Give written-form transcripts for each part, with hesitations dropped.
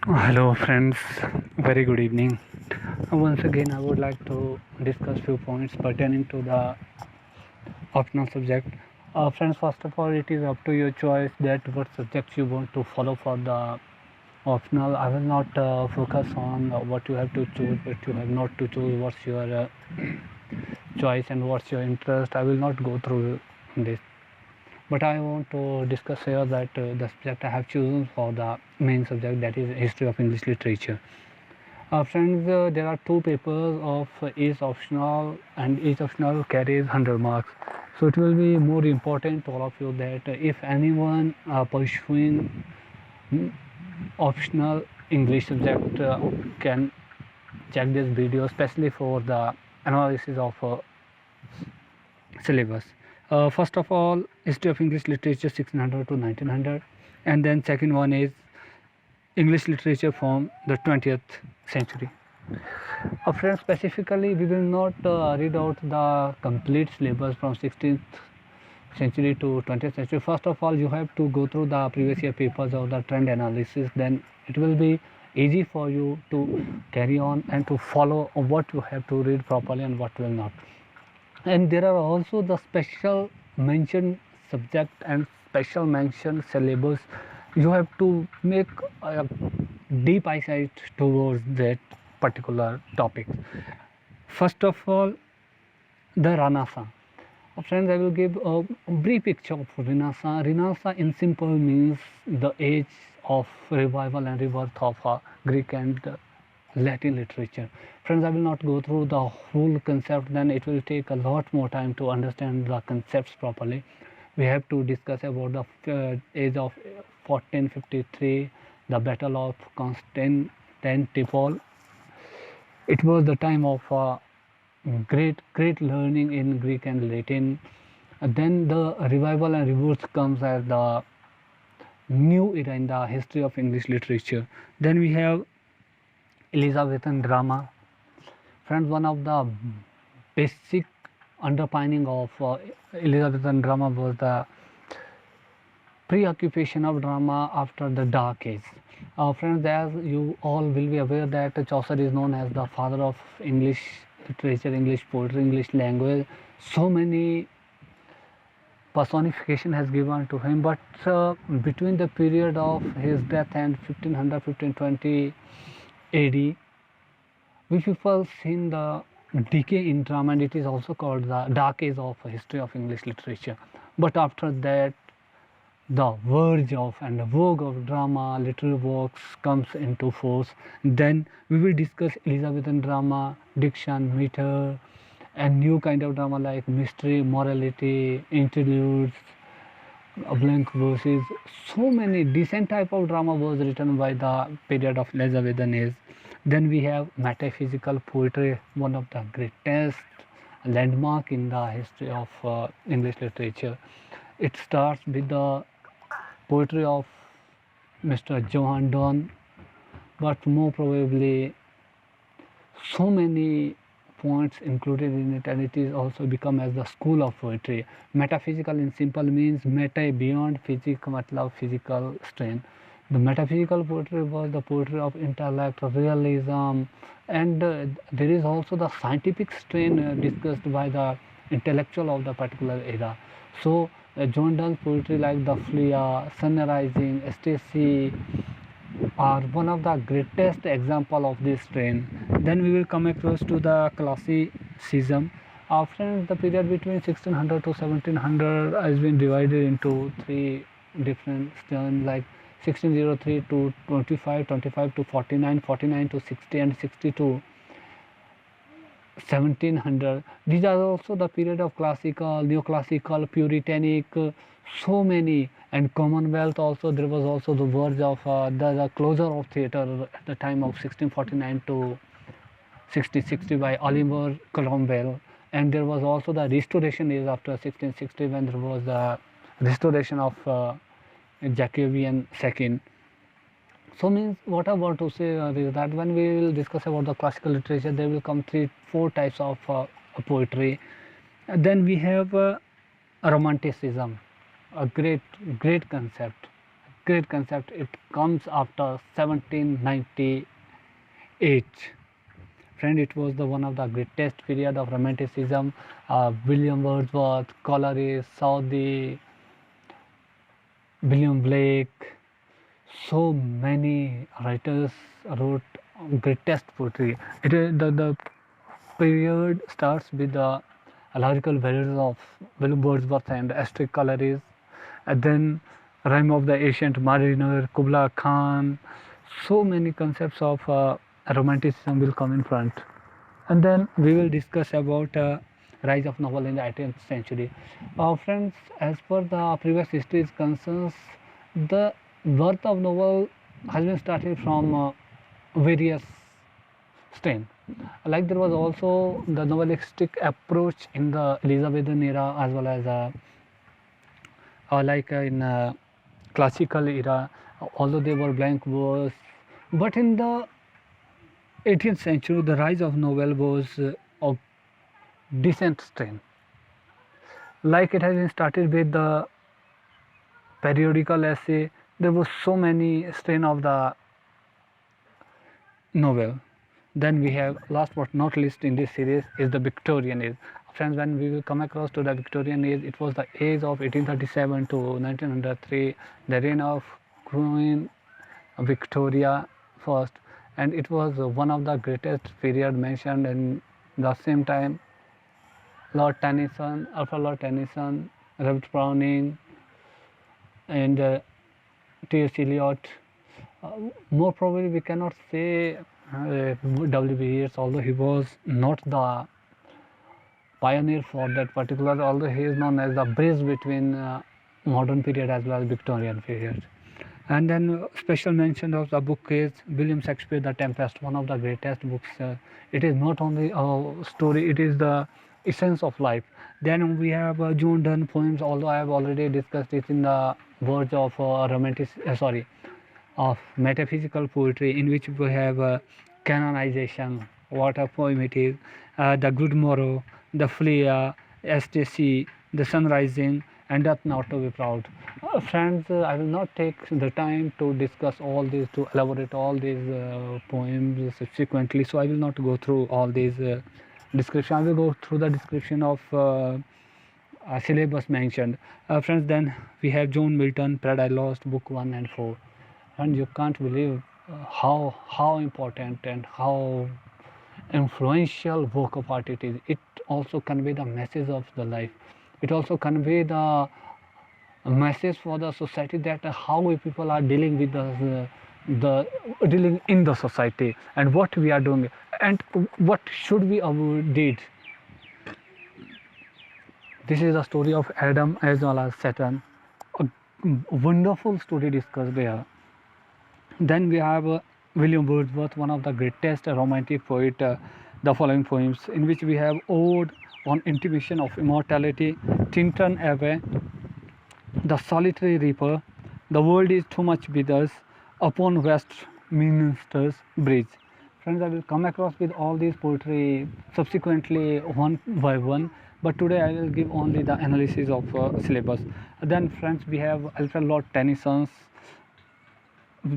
Hello, friends. Very good evening. Once again, I would like to discuss few points pertaining to the optional subject. Friends, first of all, it is up to your choice that what subjects you want to follow for the optional. I will not focus on what you have to choose, what you have not to choose, what's your choice and what's your interest. I will not go through this. But I want to discuss here that the subject I have chosen for the main subject, that is history of English literature. Friends, there are two papers of each optional, and each optional carries 100 marks. So it will be more important to all of you that if anyone pursuing optional English subject can check this video, especially for the analysis of syllabus. First of all, history of English literature 1600 to 1900, and then second one is English literature from the 20th century. Friends, specifically, we will not read out the complete syllabus from 16th century to 20th century. First of all, you have to go through the previous year papers or the trend analysis. Then it will be easy for you to carry on and to follow what you have to read properly and what will not. And there are also the special mention subject and special mention syllabus. You have to make a deep eyesight towards that particular topic. First of all, the Renaissance. Friends, I will give a brief picture of Renaissance. Renaissance in simple means the age of revival and rebirth of Greek and Latin literature. Friends, I will not go through the whole concept, then it will take a lot more time to understand the concepts properly. We have to discuss about the age of 1453, the Battle of Constantinople. It was the time of great learning in Greek and Latin. Then the revival and rebirth comes as the new era in the history of English literature. Then we have Elizabethan drama. Friends, one of the basic underpinning of Elizabethan drama was the preoccupation of drama after the Dark Age. Friends, as you all will be aware that Chaucer is known as the father of English literature, English poetry, English language. So many personification has given to him, but between the period of his death and 1500 1520 AD, we people seen the decay in drama, and it is also called the dark age of history of English literature. But after that, the verge of and the vogue of drama literary works comes into force. Then we will discuss Elizabethan drama, diction, meter, and new kind of drama like mystery, morality, interludes, blank verses. So many decent type of drama was written by the period of Elizabethan age. Then we have metaphysical poetry, one of the greatest landmark in the history of English literature. It starts with the poetry of Mr. Johann Donne, but more probably so many points included in it, and it is also become as the school of poetry. Metaphysical in simple means meta beyond physics, matlab physical strain. The metaphysical poetry was the poetry of intellect, realism, and there is also the scientific strain discussed by the intellectual of the particular era. So John Donne's poetry like the Flea, Sun Rising, Ecstasy are one of the greatest example of this strain. Then we will come across to the classicism. After the period between 1600 to 1700 has been divided into three different strains like 1603 to 25, 25 to 49, 49 to 60, and 60 to 1700. These are also the period of classical, neoclassical, puritanic, so many, and Commonwealth also. There was also the verge of the closure of theatre at the time of 1649 to 1660 by Oliver Cromwell, and there was also the restoration age after 1660 when there was the restoration of Jacobean second. So means what I want to say is that when we will discuss about the classical literature, there will come three, four types of poetry. Then we have romanticism, a great concept. great concept. It comes after 1798. Friend, it was the one of the greatest period of romanticism. William Wordsworth, Coleridge, Southey, William Blake, so many writers wrote greatest poetry. It is the period starts with the logical values of William Wordsworth and Astrid Coleridge, and then Rhyme of the Ancient Mariner, Kubla Khan. So many concepts of romanticism will come in front, and then we will discuss about rise of novel in the 18th century. Friends, as per the previous history is concerns, the birth of novel has been started from various strain. Like there was also the novelistic approach in the Elizabethan era, as well as like in classical era, although they were blank verse. But in the 18th century, the rise of novel was of decent strain. Like it has been started with the periodical essay, there was so many strain of the novel. Then we have, last but not least in this series, is the Victorian age. Friends, when we will come across to the Victorian age, it was the age of 1837 to 1903, the reign of Queen Victoria first, and it was one of the greatest period mentioned. And the same time, Lord Tennyson, Arthur Lord Tennyson, Robert Browning, and T.S. Eliot. More probably, we cannot say W.B. Yeats, although he was not the pioneer for that particular, although he is known as the bridge between modern period as well as Victorian period. And then special mention of the book is William Shakespeare, The Tempest, one of the greatest books. It is not only a story, it is the essence of life. Then we have John Donne poems, although I have already discussed it in the verge of of metaphysical poetry, in which we have canonization, what a poem it is, the Good Morrow, the Fleer, Ecstasy, the Sun Rising, and Death Not to Be Proud. Friends, I will not take the time to discuss all these, to elaborate all these poems subsequently, so I will not go through all these description. I will go through the description of syllabus mentioned. Friends, then we have John Milton, Paradise Lost, Book 1 and 4. And you can't believe how important and how influential work of art it is. It also convey the message of the life. It also convey the message for the society that how we people are dealing with the dealing in the society, and what we are doing, and what should we avoid. This is the story of Adam as well as Satan. A wonderful story discussed there. Then we have William Wordsworth, one of the greatest romantic poet, the following poems, in which we have Ode on Intimation of Immortality, Tintern Abbey, The Solitary Reaper, The World is Too Much with Us, Upon Westminster's Bridge. Friends, I will come across with all these poetry subsequently one by one, but today I will give only the analysis of syllabus. Then friends, we have Alfred Lord Tennyson's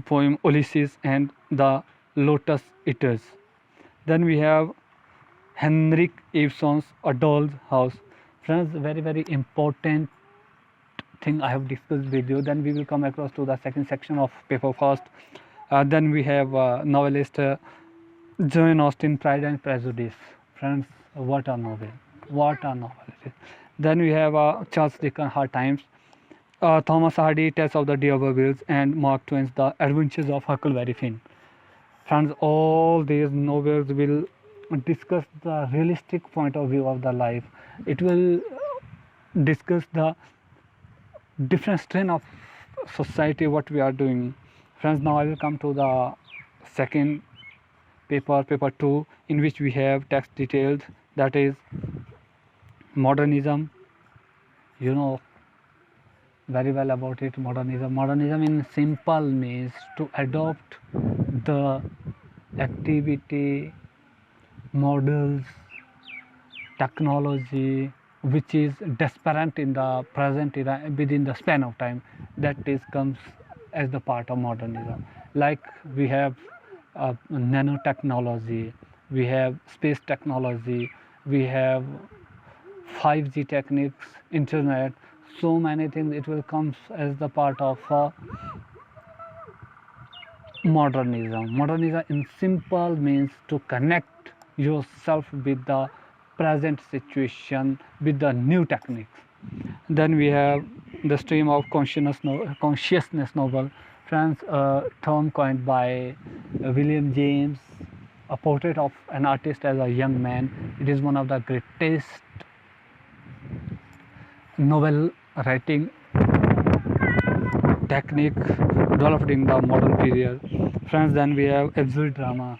poem Ulysses and the Lotus Eaters. Then we have Henrik Ibsen's A Doll's House. Friends, very important thing I have discussed with you. Then we will come across to the second section of paper first. Then we have novelist Jane Austen, Pride and Prejudice. Friends, what a novel, what a novel it is. Then we have Charles Dickens, Hard Times, Thomas Hardy, Tales of the D'Urbervilles, and Mark Twain's The Adventures of Huckleberry Finn. Friends, all these novels will discuss the realistic point of view of the life. It will discuss the different strain of society, what we are doing. Friends, now I will come to the second paper 2, in which we have text details, that is modernism. You know very well about it. Modernism in simple means to adopt the activity, models, technology which is disparate in the present era within the span of time, that is comes as the part of modernism. Like we have nanotechnology, we have space technology, we have 5G techniques, internet, so many things. It will come as the part of modernism. Modernism in simple means to connect yourself with the present situation with the new techniques. Then we have the stream of consciousness novel, France, a term coined by William James, a portrait of an artist as a young man. It is one of the greatest novel writing technique developed in the modern period. Friends, then we have absurd drama,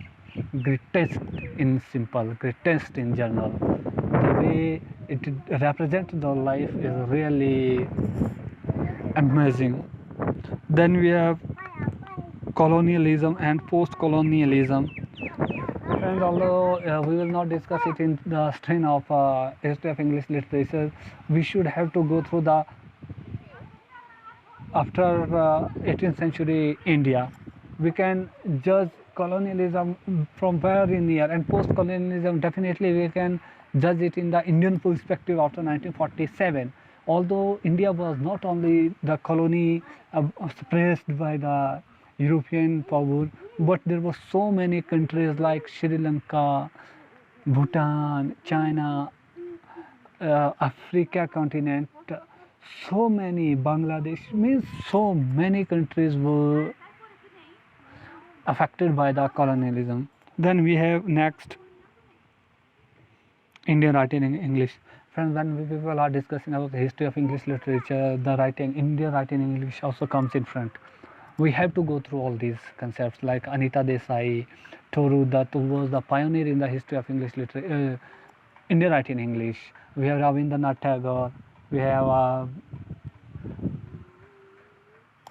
greatest in simple, greatest in general. The way it represents the life is really amazing. Then we have colonialism and post-colonialism. Friends, although we will not discuss it in the strain of history of English literature, we should have to go through the after 18th century India. We can judge colonialism from where in here, and post-colonialism definitely we can judge it in the Indian perspective after 1947. Although India was not only the colony suppressed by the European power, but there were so many countries like Sri Lanka, Bhutan, China, Africa continent, so many, Bangladesh, means so many countries were affected by the colonialism. Then we have next Indian writing in English. Friends, when we people are discussing about the history of English literature, the writing, Indian writing in English also comes in front. We have to go through all these concepts like Anita Desai, Toru Dutt, who was the pioneer in the history of English literature, Indian writing in English. We have Rabindranath Tagore, we have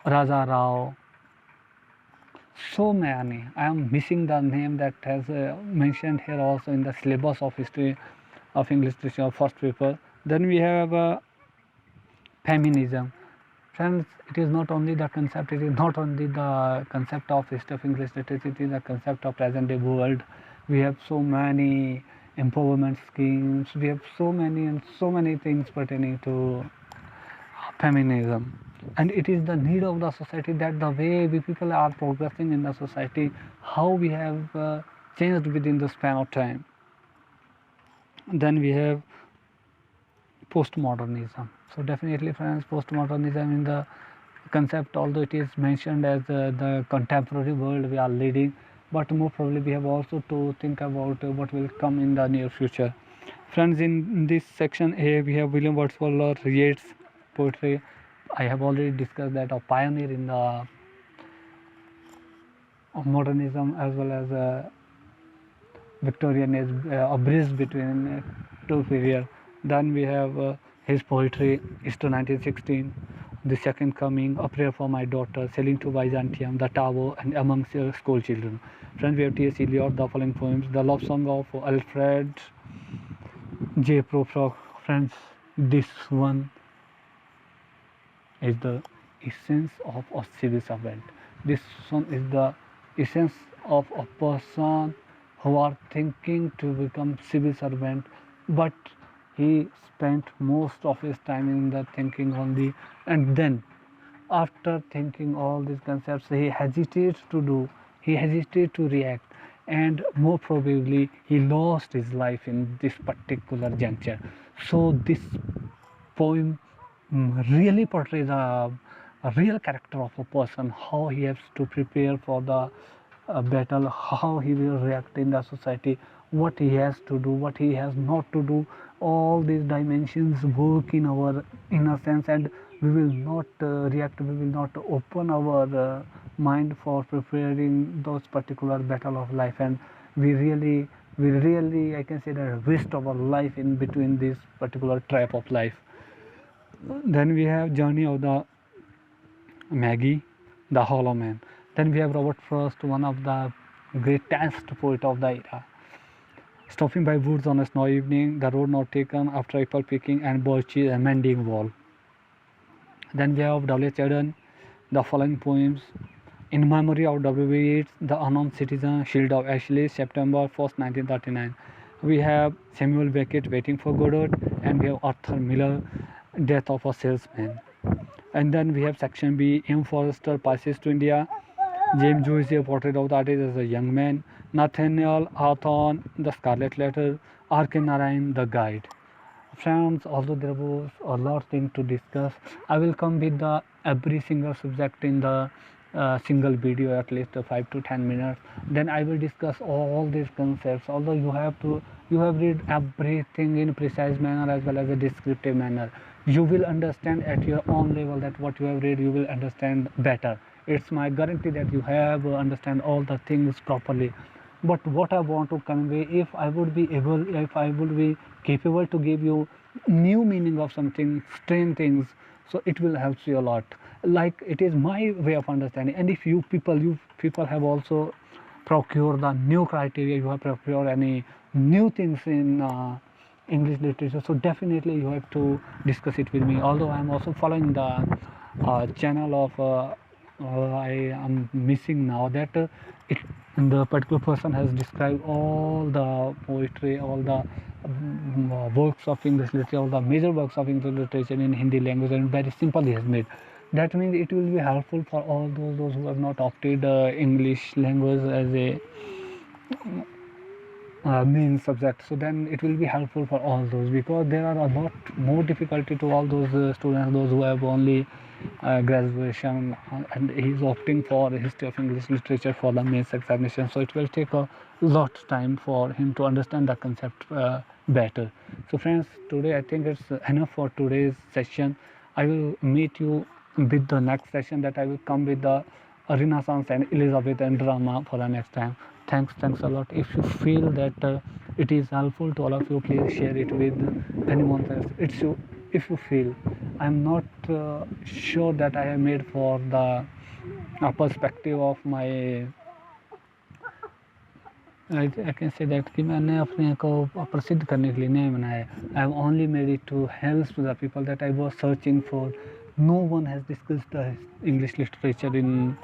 Raja Rao, so many. I am missing the name that has mentioned here also in the syllabus of history of English literature first paper. Then we have feminism. Friends, it is not only the concept, it is not only the concept of history of English literature, it is the concept of present day world. We have so many empowerment schemes, we have so many things pertaining to feminism. And it is the need of the society that the way we people are progressing in the society, how we have changed within the span of time. Then we have postmodernism. So definitely, friends, postmodernism in the concept, although it is mentioned as the contemporary world we are leading, but more probably we have also to think about what will come in the near future. Friends, in this section A, we have William Wordsworth Yeats poetry. I have already discussed that, a pioneer in the modernism as well as Victorian age, a bridge between two periods. Then we have his poetry, Easter 1916, The Second Coming, A Prayer for My Daughter, Sailing to Byzantium, The Tower, and Amongst School Children. Friends, we have T.S. Eliot, the following poems, The Love Song of Alfred J. Prufrock. Friends, this one is the essence of a civil servant. This one is the essence of a person who are thinking to become civil servant, but he spent most of his time in the thinking only, and then after thinking all these concepts he hesitates to do, he hesitates to react, and more probably he lost his life in this particular juncture. So this poem really portrays a real character of a person, how he has to prepare for the battle, how he will react in the society, what he has to do, what he has not to do. All these dimensions work in our inner sense, and we will not react, we will not open our mind for preparing those particular battle of life, and we really I can say that waste our life in between this particular trap of life. Then we have Journey of the Maggie, The Hollow Man. Then we have Robert Frost, one of the greatest poet of the era. Stopping by woods on a snowy evening, the road not taken after apple picking, and birches and mending wall. Then we have W.H. Auden, the following poems: In memory of W.B. Yeats, The Unknown Citizen, Shield of Ashley, September 1st, 1939. We have Samuel Beckett, Waiting for Godot, and we have Arthur Miller, Death of a Salesman. And then we have section B, M. Forrester, Passes to India, James Joyce, A Portrait of the Artist as a Young Man, Nathaniel Hawthorne, The Scarlet Letter, R.K. Narayan, The Guide. Friends, although there was a lot of things to discuss, I will come with the every single subject in the single video, at least 5 to 10 minutes. Then I will discuss all these concepts. Although you have read everything in precise manner as well as a descriptive manner, you will understand at your own level that what you have read you will understand better. It's my guarantee that you have understand all the things properly. But what I want to convey, if I would be capable to give you new meaning of something, strange things, so it will help you a lot. Like it is my way of understanding. And if you people have also procured the new criteria, you have procured any new things in English literature, so definitely you have to discuss it with me. Although I am also following the channel of I am missing now that it the particular person has described all the poetry, all the works of English literature, all the major works of English literature in Hindi language, and very simple he has made. That means it will be helpful for all those who have not opted English language as a main subject. So then it will be helpful for all those, because there are a lot more difficulty to all those students, those who have only graduation, and he is opting for history of English literature for the mains examination. So it will take a lot of time for him to understand the concept better. So friends, today I think it's enough for today's session. I will meet you with the next session, that I will come with the Renaissance and Elizabethan drama for the next time. Thanks a lot. If you feel that it is helpful to all of you, please share it with anyone else. It's you. If you feel, I'm not sure that I have made for the perspective of my, I can say that कि मैंने अपने को प्रसिद्ध करने के लिए नहीं बनाया. I have only made it to help to the people that I was searching for. No one has discussed the English literature in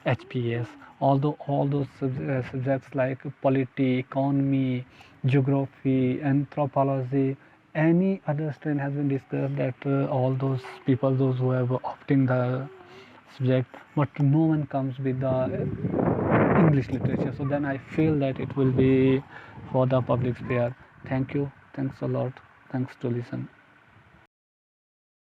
HPS. Although all those subjects like polity, economy, geography, anthropology, any other strain has been discussed, that all those people, those who have opting the subject, but no one comes with the English literature. So then I feel that it will be for the public sphere. Thank you. Thanks a lot. Thanks to listen.